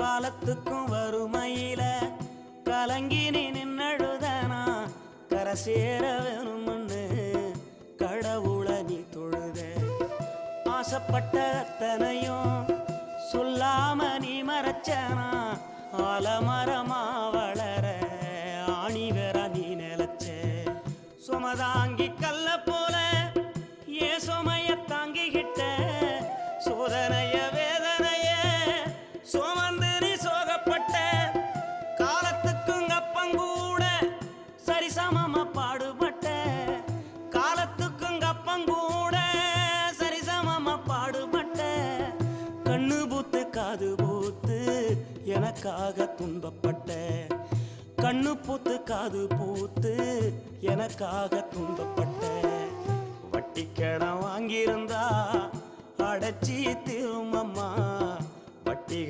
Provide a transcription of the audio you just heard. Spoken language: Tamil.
காலத்துக்கும் வறுமையில கலங்கி நீ நின்னழுதனா கரை சேர வேணும்னு கடவுளை நீ தொழுத ஆசைப்பட்ட அத்தனையும் சொல்லாம நீ மறைச்சனா ஆலமரமா வளர ஆணிவர நீ நிலச்ச சுமதாங்கி கல்ல போல ஏ சுமைய தாங்கிக்கிட்ட சோதனைய வேதனைய சுமந்து நீ சோகப்பட்ட காலத்துக்கும் அப்பங்கூட சரிசமமா பாடுபட்ட காலத்துக்கும் அப்பங்கூட சரிசமமா பாடுபட்ட கண்ணு பூத்து காது பூத்து எனக்காக துன்பப்பட்ட கண்ணு பூத்து காது பூத்து எனக்காக துன்பப்பட்ட வட்டி கடன் வாங்கியிருந்தா அடைச்சி திரும்பம்மா வட்டி